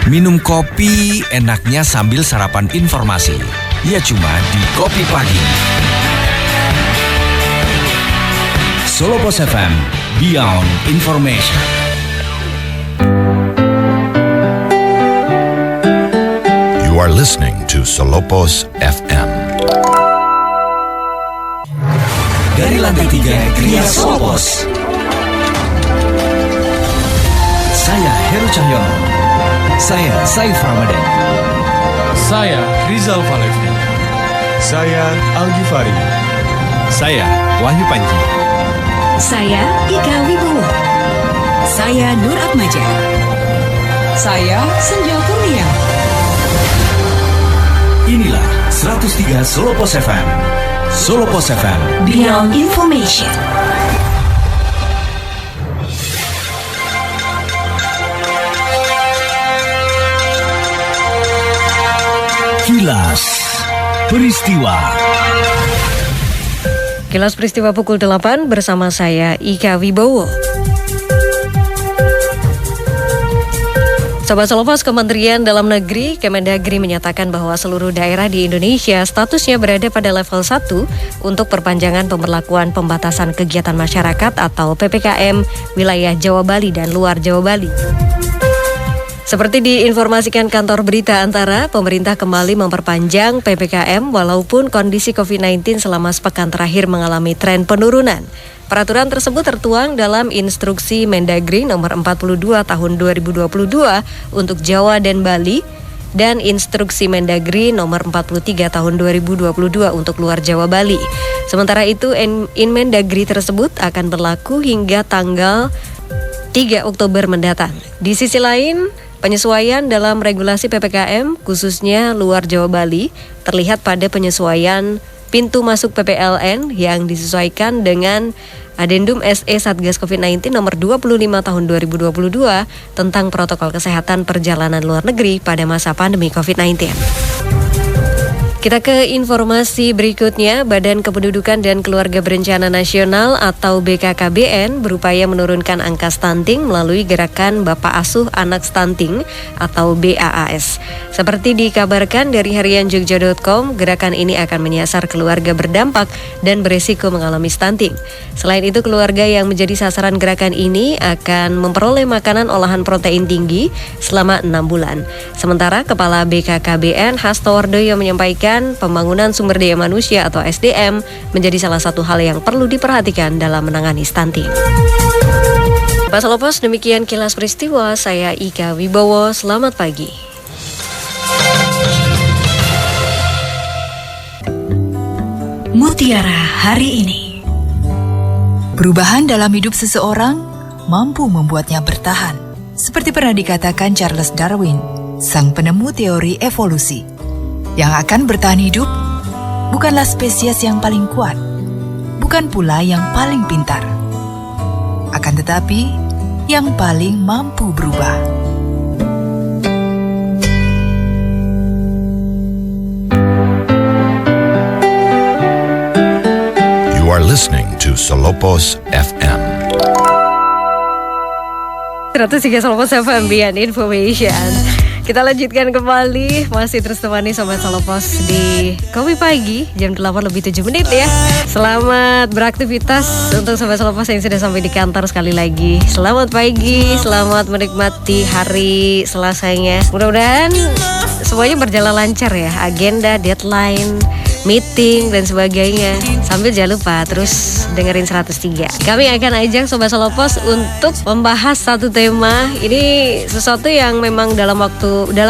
Minum kopi enaknya sambil sarapan informasi. Ya cuma di Kopi Pagi. Solo Pos FM, Beyond Information. You are listening to Solopos FM. Dari lantai 3 Gria Solopos. Saya Heru Cahyono. Saya Saif Ramadan. Saya Rizal Falevi. Saya Al-Ghifari. Saya Wahyu Panji. Saya Ika Wibowo. Saya Nur Atmaja. Saya Senja Kurnia. Inilah 103 Solo Pos FM. Solo Pos FM, Beyond Information. Kilas Peristiwa. Kilas Peristiwa pukul 8 bersama saya Ika Wibowo. Sobat Solopos, Kementerian Dalam Negeri Kemendagri menyatakan bahwa seluruh daerah di Indonesia statusnya berada pada level 1 untuk perpanjangan pemberlakuan pembatasan kegiatan masyarakat atau PPKM wilayah Jawa Bali dan luar Jawa Bali. Seperti diinformasikan kantor berita Antara, pemerintah kembali memperpanjang PPKM walaupun kondisi COVID-19 selama sepekan terakhir mengalami tren penurunan. Peraturan tersebut tertuang dalam Instruksi Mendagri nomor 42 tahun 2022 untuk Jawa dan Bali dan Instruksi Mendagri nomor 43 tahun 2022 untuk luar Jawa Bali. Sementara itu, Inmen Dagri tersebut akan berlaku hingga tanggal 3 Oktober mendatang. Di sisi lain, penyesuaian dalam regulasi PPKM khususnya luar Jawa Bali terlihat pada penyesuaian pintu masuk PPLN yang disesuaikan dengan Adendum SE Satgas COVID-19 nomor 25 tahun 2022 tentang protokol kesehatan perjalanan luar negeri pada masa pandemi COVID-19. Kita ke informasi berikutnya. Badan Kependudukan dan Keluarga Berencana Nasional atau BKKBN berupaya menurunkan angka stunting melalui gerakan Bapak Asuh Anak Stunting atau BAAS. Seperti dikabarkan dari harian Jogja.com, gerakan ini akan menyasar keluarga berdampak dan beresiko mengalami stunting. Selain itu, keluarga yang menjadi sasaran gerakan ini akan memperoleh makanan olahan protein tinggi selama 6 bulan. Sementara Kepala BKKBN Hasto Wardoyo menyampaikan pembangunan sumber daya manusia atau SDM menjadi salah satu hal yang perlu diperhatikan dalam menangani stunting. Pak Solopos, demikian Kilas Peristiwa. Saya Ika Wibowo, selamat pagi. Mutiara hari ini. Perubahan dalam hidup seseorang mampu membuatnya bertahan. Seperti pernah dikatakan Charles Darwin, sang penemu teori evolusi. Yang akan bertahan hidup bukanlah spesies yang paling kuat, bukan pula yang paling pintar, akan tetapi yang paling mampu berubah. You are listening to Solopos FM. 103 Solopos FM, Beyond Information. Kita lanjutkan kembali, masih terus temani Sobat Solopos di Kopi Pagi, jam 8:07 ya. Selamat beraktivitas untuk Sobat Solopos yang sudah sampai di kantor sekali lagi. Selamat pagi, selamat menikmati hari Selasanya. Mudah-mudahan semuanya berjalan lancar ya, agenda, deadline, meeting dan sebagainya. Sambil jangan lupa terus dengerin 103. Kami akan ajak Sobat Solopos untuk membahas satu tema. Ini sesuatu yang memang dalam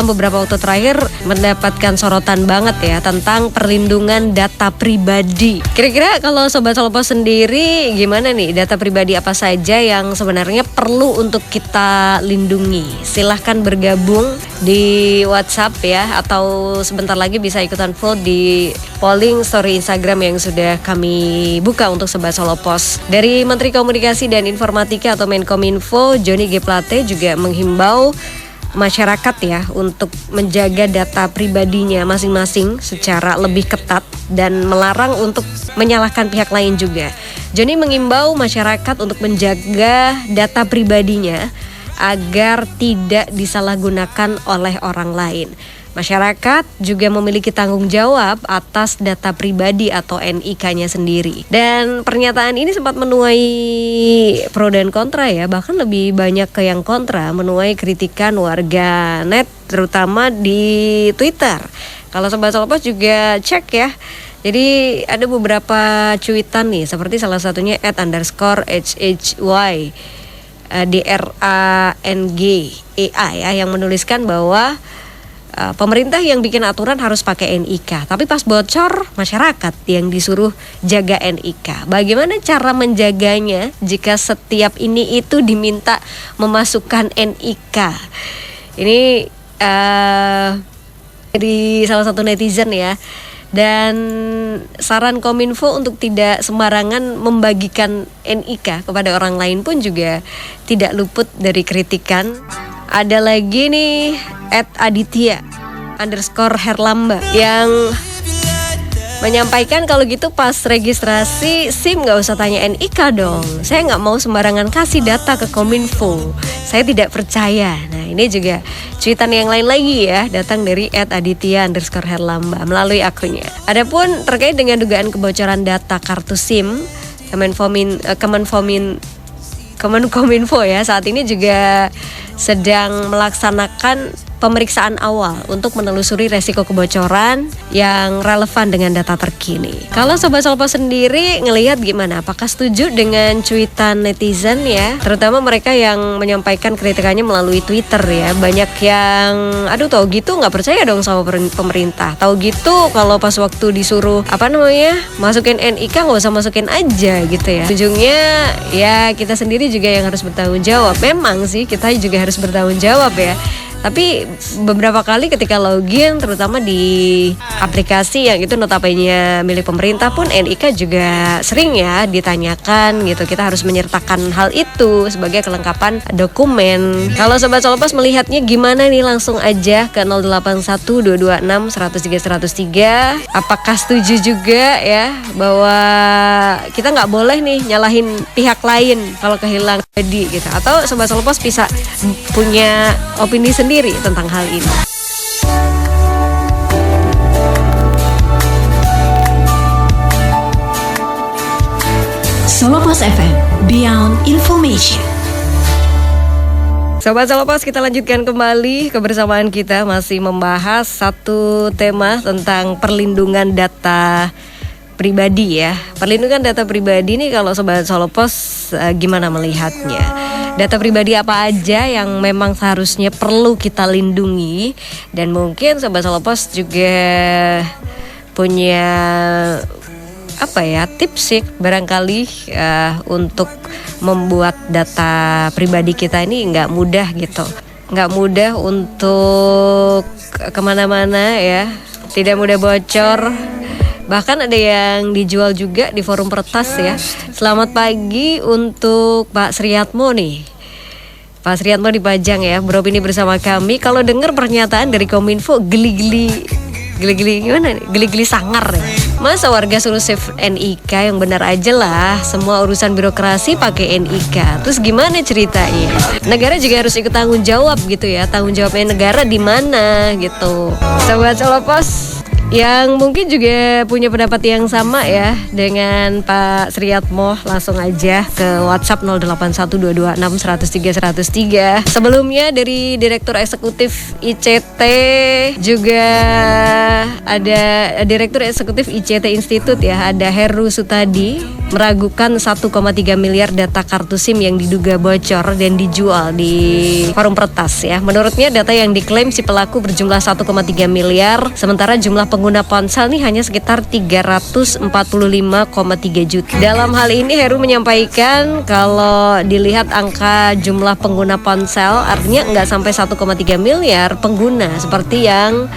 beberapa waktu terakhir mendapatkan sorotan banget ya, tentang perlindungan data pribadi. Kira-kira kalau Sobat Solopos sendiri gimana nih, data pribadi apa saja yang sebenarnya perlu untuk kita lindungi? Silahkan bergabung di WhatsApp ya, atau sebentar lagi bisa ikutan vote di polling story Instagram yang sudah kami buka untuk Sobat Solopos. Dari Menteri Komunikasi dan Informatika atau Menkominfo, Johnny G. Plate juga menghimbau masyarakat ya untuk menjaga data pribadinya masing-masing secara lebih ketat dan melarang untuk menyalahkan pihak lain juga. Johnny mengimbau masyarakat untuk menjaga data pribadinya agar tidak disalahgunakan oleh orang lain. Masyarakat juga memiliki tanggung jawab atas data pribadi atau NIK-nya sendiri. Dan pernyataan ini sempat menuai pro dan kontra ya, bahkan lebih banyak ke yang kontra, menuai kritikan warga net terutama di Twitter. Kalau Sobat Solopos juga cek ya. Jadi ada beberapa cuitan nih, seperti salah satunya @_HHY DRANGEA ya, yang menuliskan bahwa pemerintah yang bikin aturan harus pakai NIK, tapi pas bocor masyarakat yang disuruh jaga NIK. Bagaimana cara menjaganya jika setiap ini itu diminta memasukkan NIK? Ini dari salah satu netizen ya. Dan saran Kominfo untuk tidak sembarangan membagikan NIK kepada orang lain pun juga tidak luput dari kritikan. Ada lagi nih @Aditya_Herlamba yang menyampaikan kalau gitu pas registrasi SIM gak usah tanya NIK dong. Saya gak mau sembarangan kasih data ke Kominfo, saya tidak percaya. Nah ini juga cuitan yang lain lagi ya, datang dari @Aditya_Herlamba melalui akunnya. Adapun terkait dengan dugaan kebocoran data kartu SIM, Kemenkominfo ya saat ini juga sedang melaksanakan pemeriksaan awal untuk menelusuri resiko kebocoran yang relevan dengan data terkini. Kalau Sobat Solopos sendiri ngelihat gimana? Apakah setuju dengan cuitan netizen ya? Terutama mereka yang menyampaikan kritikannya melalui Twitter ya. Banyak yang tahu gitu nggak percaya dong sama pemerintah. Tahu gitu kalau pas waktu disuruh masukin NIK nggak usah masukin aja gitu ya. Ujungnya ya kita sendiri juga yang harus bertanggung jawab. Memang sih kita juga harus bertanggung jawab ya. Tapi beberapa kali ketika login, terutama di aplikasi yang itu notabene milik pemerintah pun, NIK juga sering ya ditanyakan gitu. Kita harus menyertakan hal itu sebagai kelengkapan dokumen. Kalau Sobat Solopos melihatnya gimana nih, langsung aja ke 081226103103. Apakah setuju juga ya bahwa kita nggak boleh nih nyalahin pihak lain kalau kehilangan pribadi gitu? Atau Sobat Solopos bisa punya opini sendiri tentang hal ini. Solopos FM, Beyond Information. Sobat Solopos, kita lanjutkan kembali kebersamaan kita, masih membahas satu tema tentang perlindungan data pribadi ya. Perlindungan data pribadi nih kalau Sobat Solopos gimana melihatnya? Data pribadi apa aja yang memang seharusnya perlu kita lindungi, dan mungkin Sobat Solopos juga punya tips sih barangkali untuk membuat data pribadi kita ini nggak mudah gitu, nggak mudah untuk kemana-mana ya, tidak mudah bocor. Bahkan ada yang dijual juga di forum peretas ya. Selamat pagi untuk Pak Sriatmo nih. Pak Sriatmo dipajang ya, beropini bersama kami. Kalau dengar pernyataan dari Kominfo, geli-geli gimana nih? Geli-geli sangar ya. Masa warga suruh save NIK, yang benar aja lah. Semua urusan birokrasi pakai NIK. Terus gimana ceritanya? Negara juga harus ikut tanggung jawab gitu ya. Tanggung jawabnya negara di mana gitu. Sobat Solopos yang mungkin juga punya pendapat yang sama ya dengan Pak Sriatmo, langsung aja ke WhatsApp 081226103103. Sebelumnya dari Direktur Eksekutif ICT juga ada Direktur Eksekutif ICT Institute ya, ada Heru Sutadi, meragukan 1,3 miliar data kartu SIM yang diduga bocor dan dijual di forum peretas ya. Menurutnya data yang diklaim si pelaku berjumlah 1,3 miliar, sementara jumlah pengguna ponsel nih hanya sekitar 345,3 juta. Dalam hal ini Heru menyampaikan kalau dilihat angka jumlah pengguna ponsel, artinya nggak sampai 1,3 miliar pengguna seperti yang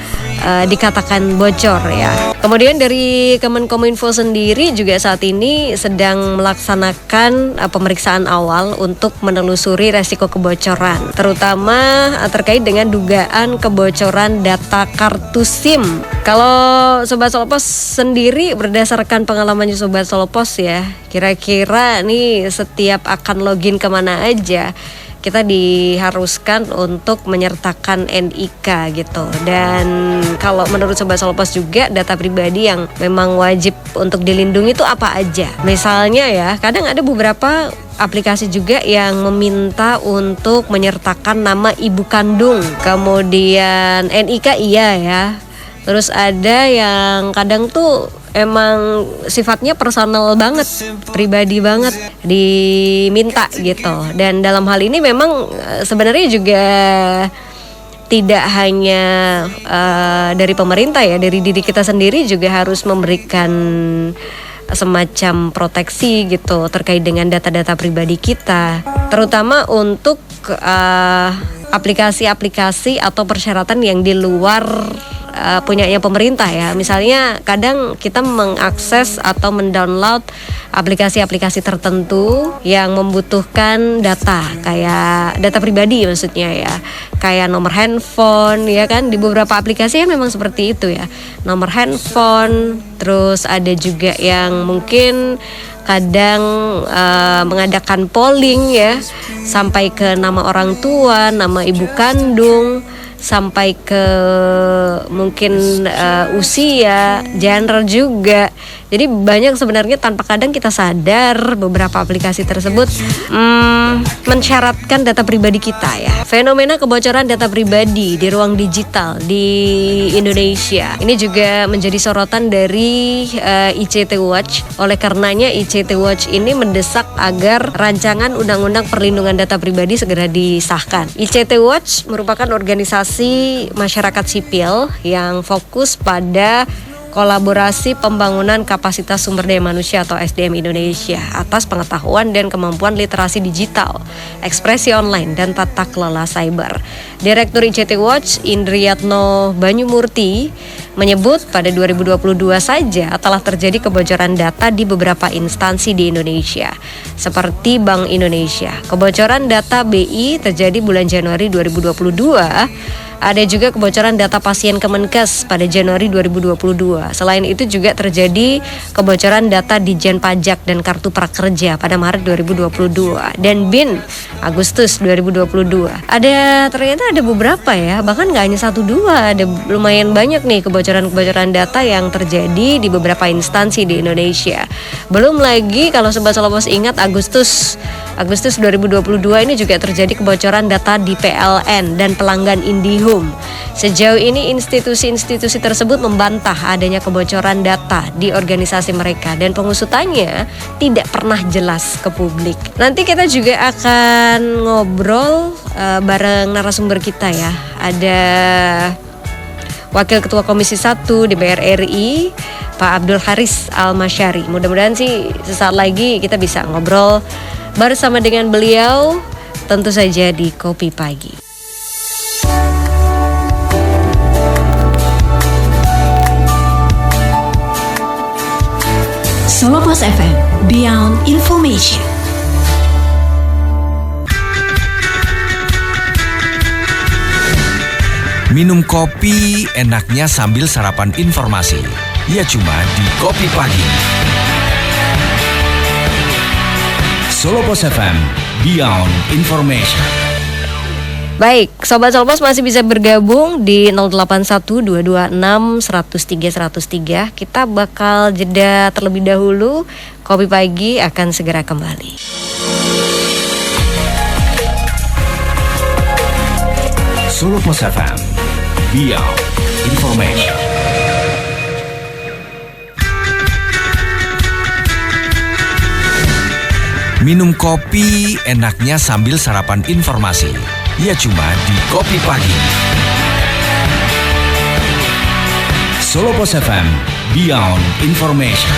dikatakan bocor ya. Kemudian dari Kemenkominfo sendiri juga saat ini sedang melaksanakan pemeriksaan awal untuk menelusuri resiko kebocoran, terutama terkait dengan dugaan kebocoran data kartu SIM. Kalau Sobat Solopos sendiri, berdasarkan pengalamannya Sobat Solopos ya, kira-kira nih setiap akan login kemana aja, kita diharuskan untuk menyertakan NIK gitu. Dan kalau menurut Sobat Solopos juga data pribadi yang memang wajib untuk dilindungi itu apa aja. Misalnya ya, kadang ada beberapa aplikasi juga yang meminta untuk menyertakan nama ibu kandung, kemudian NIK iya ya. Terus ada yang kadang tuh emang sifatnya personal banget, pribadi banget, diminta gitu. Dan dalam hal ini memang sebenarnya juga tidak hanya dari pemerintah ya, dari diri kita sendiri juga harus memberikan semacam proteksi gitu terkait dengan data-data pribadi kita, terutama untuk aplikasi-aplikasi atau persyaratan yang di luar punyanya pemerintah ya. Misalnya kadang kita mengakses atau mendownload aplikasi-aplikasi tertentu yang membutuhkan data, kayak data pribadi maksudnya ya, kayak nomor handphone ya kan. Di beberapa aplikasi ya memang seperti itu ya, nomor handphone. Terus ada juga yang mungkin kadang mengadakan polling ya, sampai ke nama orang tua, nama ibu kandung, sampai ke mungkin usia, gender juga. Jadi banyak sebenarnya tanpa kadang kita sadar beberapa aplikasi tersebut mensyaratkan data pribadi kita ya. Fenomena kebocoran data pribadi di ruang digital di Indonesia ini juga menjadi sorotan dari ICT Watch. Oleh karenanya ICT Watch ini mendesak agar rancangan Undang-Undang Perlindungan Data Pribadi segera disahkan. ICT Watch merupakan organisasi masyarakat sipil yang fokus pada kolaborasi pembangunan kapasitas sumber daya manusia atau SDM Indonesia atas pengetahuan dan kemampuan literasi digital, ekspresi online, dan tata kelola cyber. Direktur ICT Watch Indriyatno Banyumurti menyebut pada 2022 saja telah terjadi kebocoran data di beberapa instansi di Indonesia, seperti Bank Indonesia. Kebocoran data BI terjadi bulan Januari 2022. Ada juga kebocoran data pasien Kemenkes pada Januari 2022. Selain itu juga terjadi kebocoran data Ditjen Pajak dan Kartu Prakerja pada Maret 2022 dan BIN Agustus 2022. Ternyata ada beberapa ya, bahkan nggak hanya 1-2, ada lumayan banyak nih kebocoran data yang terjadi di beberapa instansi di Indonesia. Belum lagi kalau Sobat Solopos ingat Agustus 2022 ini juga terjadi kebocoran data di PLN dan pelanggan IndiHome. Sejauh ini institusi-institusi tersebut membantah adanya kebocoran data di organisasi mereka dan pengusutannya tidak pernah jelas ke publik. Nanti kita juga akan ngobrol bareng narasumber kita ya. Ada Wakil Ketua Komisi 1 DPR RI, Pak Abdul Haris Al-Masyari. Mudah-mudahan sih sesaat lagi kita bisa ngobrol bersama dengan beliau, tentu saja di Kopi Pagi. Solopos FM, Beyond Information. Minum kopi enaknya sambil sarapan informasi. Ya cuma di Kopi Pagi. Solopos FM, Beyond Information. Baik, Sobat Solopos masih bisa bergabung di 081226103103. Kita bakal jeda terlebih dahulu. Kopi Pagi akan segera kembali. Solopos FM, Beyond Information. Minum kopi enaknya sambil sarapan informasi. Ya cuma di Kopi Pagi. Solopos FM, Beyond Information.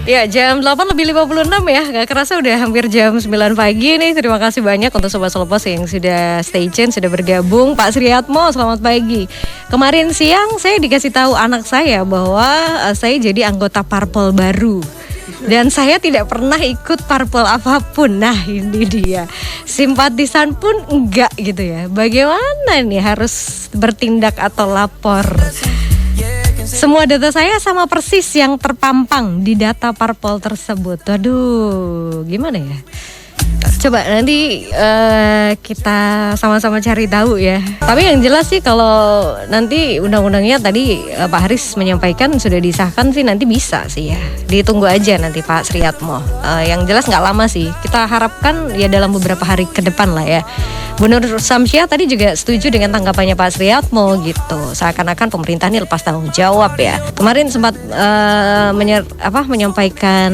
Ya, jam 8:56 ya, gak kerasa udah hampir jam 9 pagi nih. Terima kasih banyak untuk Sobat Solopos yang sudah stay tune, sudah bergabung. Pak Sriatmo, selamat pagi. Kemarin siang saya dikasih tahu anak saya bahwa saya jadi anggota parpol baru. Dan saya tidak pernah ikut parpol apapun. Nah ini dia, simpatisan pun enggak gitu ya. Bagaimana nih harus bertindak atau lapor? Semua data saya sama persis yang terpampang di data parpol tersebut. Waduh, gimana ya? Coba nanti kita sama-sama cari tahu ya. Tapi yang jelas sih kalau nanti undang-undangnya tadi Pak Haris menyampaikan sudah disahkan sih nanti bisa sih ya. Ditunggu aja nanti Pak Sriatmo. Yang jelas nggak lama sih. Kita harapkan ya dalam beberapa hari ke depan lah ya. Bu Nur Samsyah tadi juga setuju dengan tanggapannya Pak Sriatmo gitu. Seakan-akan pemerintah ini lepas tanggung jawab ya. Kemarin sempat menyampaikan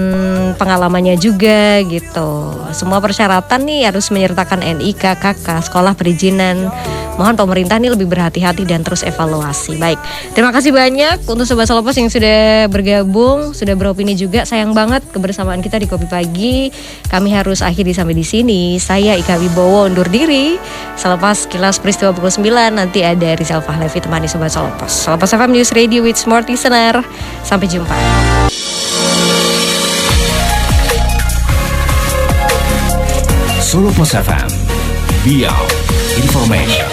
pengalamannya juga gitu. Semua persyaratan nih harus menyertakan NIK, KK, sekolah perizinan. Mohon pemerintah ini lebih berhati-hati dan terus evaluasi. Baik, terima kasih banyak untuk Sobat Solo Pos yang sudah bergabung, sudah beropini juga. Sayang banget kebersamaan kita di Kopi Pagi. Kami harus akhiri sampai di sini. Saya Ika Wibowo undur diri. Selepas kilas peristiwa pukul 9 nanti ada Rizal Fahlevi temani Sobat Solo Pos. Solo Pos FM News Radio with Smart Listener. Sampai jumpa. Solo Pos FM, Beyond Information.